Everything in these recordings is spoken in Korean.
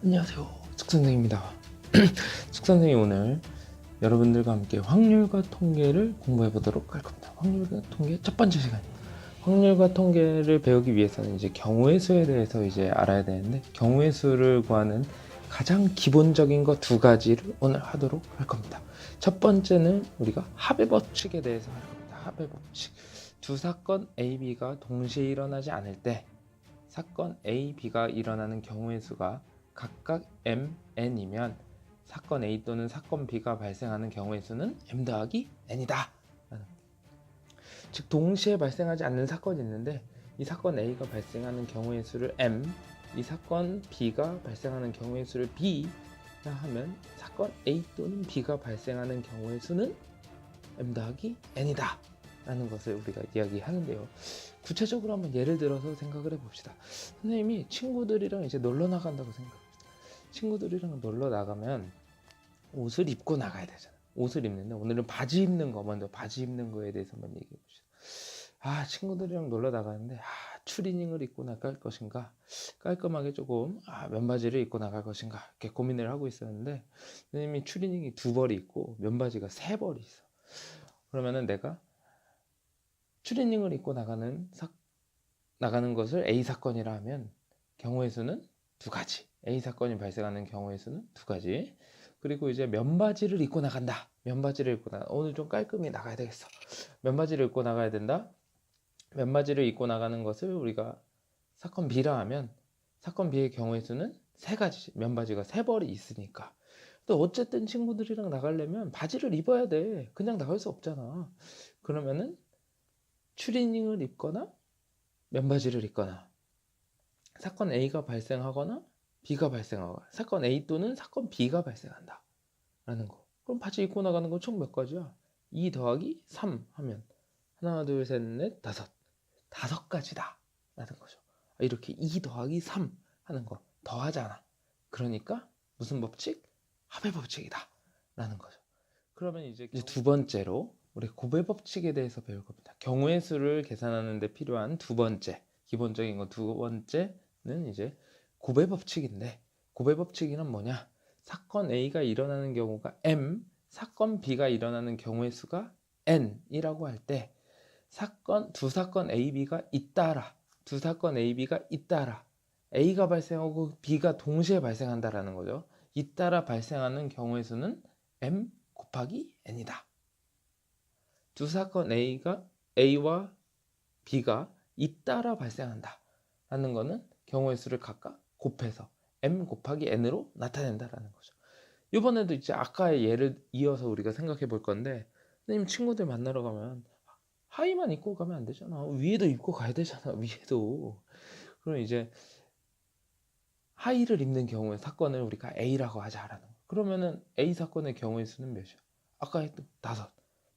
안녕하세요, 숙선생입니다. 숙선생이 오늘 여러분들과 함께 확률과 통계를 공부해 보도록 할 겁니다. 확률과 통계 첫 번째 시간입니다. 확률과 통계를 배우기 위해서는 이제 경우의 수에 대해서 이제 알아야 되는데, 경우의 수를 구하는 가장 기본적인 거 두 가지를 오늘 하도록 할 겁니다. 첫 번째는 우리가 합의 법칙에 대해서 할 겁니다. 합의 법칙. 두 사건 A, B가 동시에 일어나지 않을 때 사건 A, B가 일어나는 경우의 수가 각각 m, n이면 사건 A 또는 사건 B가 발생하는 경우의 수는 m 더하기 n이다. 즉 동시에 발생하지 않는 사건이 있는데, 이 사건 A가 발생하는 경우의 수를 m, 이 사건 B가 발생하는 경우의 수를 b라 하면 사건 A 또는 B가 발생하는 경우의 수는 m 더하기 n이다 라는 것을 우리가 이야기하는데요. 구체적으로 한번 예를 들어서 생각을 해봅시다. 선생님이 친구들이랑 이제 놀러 나간다고 생각합니다. 친구들이랑 놀러 나가면 옷을 입고 나가야 되잖아. 옷을 입는데 오늘은 바지 입는 거, 먼저 바지 입는 거에 대해서 한번 얘기해 봅시다. 친구들이랑 놀러 나가는데 추리닝을 입고 나갈 것인가, 깔끔하게 조금 면바지를 입고 나갈 것인가, 이렇게 고민을 하고 있었는데, 선생님이 추리닝이 2벌이 있고 면바지가 3벌이 있어. 그러면은 내가 추리닝을 입고 나가는 것을 A 사건이라 하면 경우의 수는 2가지. A 사건이 발생하는 경우의 수는 2가지. 그리고 이제 면바지를 입고 나간다. 면바지를 입고 오늘 좀 깔끔히 나가야 되겠어. 면바지를 입고 나가야 된다. 면바지를 입고 나가는 것을 우리가 사건 B라 하면 사건 B의 경우의 수는 3가지. 면바지가 3벌이 있으니까. 또 어쨌든 친구들이랑 나가려면 바지를 입어야 돼. 그냥 나갈 수 없잖아. 그러면은 추리닝을 입거나 면바지를 입거나, 사건 A가 발생하거나 B가 발생하거나, 사건 A 또는 사건 B가 발생한다 라는 거. 그럼 바지 입고 나가는 건 총 몇 가지야? 2 더하기 3 하면 하나, 둘, 셋, 넷, 다섯 가지다 라는 거죠. 이렇게 2 더하기 3 하는 거 더하잖아. 그러니까 무슨 법칙? 합의 법칙이다 라는 거죠. 그러면 이제 두 번째로 우리 곱의 법칙에 대해서 배울 겁니다. 경우의 수를 계산하는 데 필요한 두 번째, 기본적인 거 두 번째는 이제 곱의 법칙인데, 곱의 법칙이란 뭐냐? 사건 A가 일어나는 경우가 m, 사건 B가 일어나는 경우의 수가 n이라고 할 때 두 사건 A, B가 잇따라, 두 사건 A, B가 잇따라, A가 발생하고 B가 동시에 발생한다라는 거죠. 잇따라 발생하는 경우의 수는 m 곱하기 n이다. 두 사건 A와 B가 잇따라 발생한다 라는 거는 경우의 수를 각각 곱해서 m 곱하기 n으로 나타낸다라는 거죠. 이번에도 이제 아까의 예를 이어서 우리가 생각해 볼 건데, 선생님 친구들 만나러 가면 하의만 입고 가면 안 되잖아. 위에도 입고 가야 되잖아. 위에도. 그럼 이제 하의를 입는 경우의 사건을 우리가 A라고 하자라는 거. 그러면은 A 사건의 경우의 수는 몇이야? 아까 했던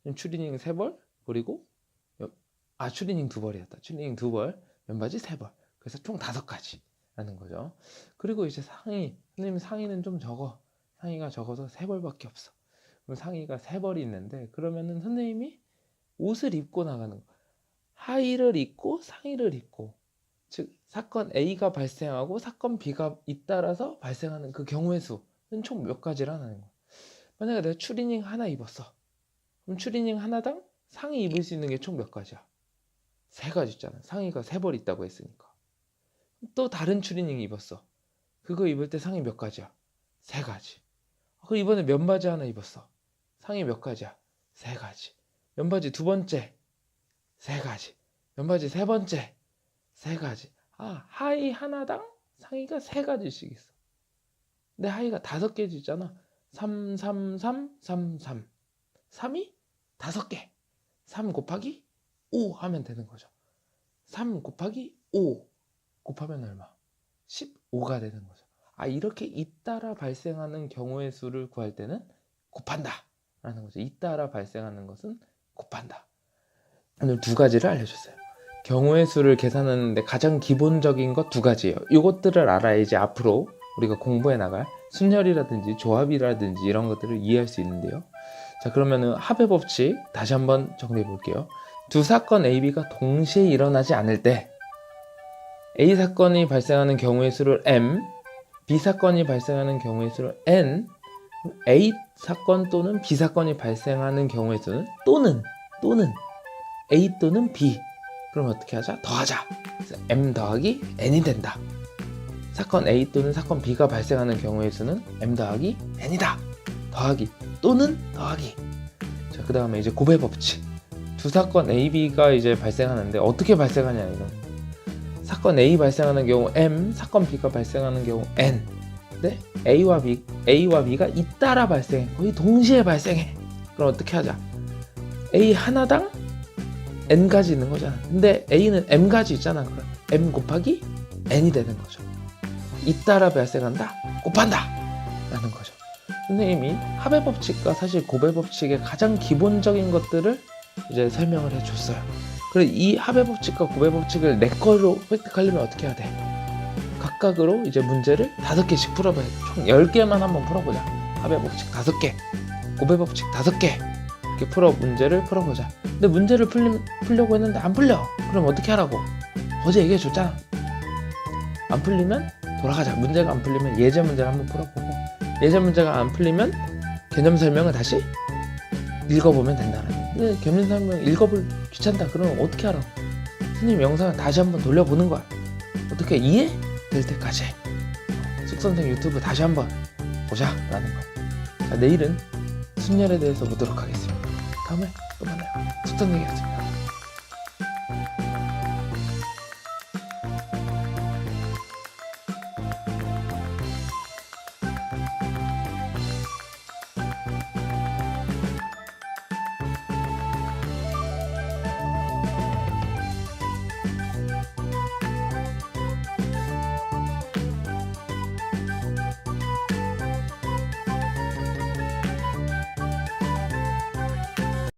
5. 추리닝 3벌, 그리고 추리닝 2벌이었다. 추리닝 2벌, 면바지 3벌. 그래서 총 5가지라는 거죠. 그리고 이제 선생님 상의는 좀 적어. 상의가 적어서 3벌밖에 없어. 그럼 상의가 3벌이 있는데, 그러면은 선생님이 옷을 입고 나가는 거. 하의를 입고 상의를 입고, 즉 사건 A가 발생하고 사건 B가 잇따라서 발생하는 그 경우의 수는 총 몇 가지라는 거야. 만약에 내가 추리닝 하나 입었어. 그럼 추리닝 하나당 상의 입을 수 있는 게 총 몇 가지야? 3가지 있잖아. 상의가 3벌 있다고 했으니까. 또 다른 추리닝 입었어. 그거 입을 때 상의 몇 가지야? 3가지. 그리고 이번에 면바지 하나 입었어. 상의 몇 가지야? 3가지. 면바지 2번째 3가지. 면바지 3번째 3가지. 하의 하나당 상의가 3가지씩 있어. 근데 하의가 5개지 있잖아. 3, 3, 3, 3, 3. 3이 5개. 3 곱하기 5 하면 되는 거죠. 3 곱하기 5 곱하면 얼마? 15가 되는 거죠. 이렇게 잇따라 발생하는 경우의 수를 구할 때는 곱한다 라는 거죠. 잇따라 발생하는 것은 곱한다. 오늘 2가지를 알려줬어요. 경우의 수를 계산하는데 가장 기본적인 것 2가지예요. 이것들을 알아야지 앞으로 우리가 공부해 나갈 순열이라든지 조합이라든지 이런 것들을 이해할 수 있는데요. 자, 그러면은 합의 법칙 다시 한번 정리해 볼게요. 두 사건 A, B가 동시에 일어나지 않을 때 A 사건이 발생하는 경우의 수를 m, B 사건이 발생하는 경우의 수는 N, A 사건 또는 B 사건이 발생하는 경우의 수는 또는 A 또는 B. 그럼 어떻게 하자? 더하자. 그래서 M 더하기 N이 된다. 사건 A 또는 사건 B가 발생하는 경우의 수는 M 더하기 N이다. 더하기 또는 더하기. 자, 그 다음에 이제 고배 법칙. 두 사건 A, B가 이제 발생하는데 어떻게 발생하냐 이건. 사건 A 발생하는 경우 M, 사건 B가 발생하는 경우 N. 근데 A와 B가 잇따라 발생해. 거의 동시에 발생해. 그럼 어떻게 하자? A 하나당 N가지 있는 거잖아. 근데 A는 M가지 있잖아. 그럼 M 곱하기 N이 되는 거죠. 잇따라 발생한다? 곱한다! 라는 거죠. 선생님이 합의 법칙과 사실 고배 법칙의 가장 기본적인 것들을 이제 설명을 해줬어요. 그래서 이 합의 법칙과 고배 법칙을 내 거로 획득하려면 어떻게 해야 돼? 각각으로 이제 문제를 5개씩 풀어봐야 돼. 총 10개만 한번 풀어보자. 합의 법칙 5개, 고배 법칙 5개 이렇게 문제를 풀어보자. 근데 문제를 풀려고 했는데 안 풀려. 그럼 어떻게 하라고? 어제 얘기해줬잖아. 안 풀리면 돌아가자. 문제가 안 풀리면 예제 문제를 한번 풀어보고, 예제 문제가 안 풀리면 개념 설명을 다시 읽어보면 된다는 거예요. 근데 개념 설명 읽어볼 귀찮다. 그러면 어떻게 하라고? 선생님 영상을 다시 한번 돌려보는 거야. 어떻게 이해될 때까지. 숙선생 유튜브 다시 한번 보자 라는 거야. 자, 내일은 순열에 대해서 보도록 하겠습니다. 다음에 또 만나요. 숙선생이었습니다.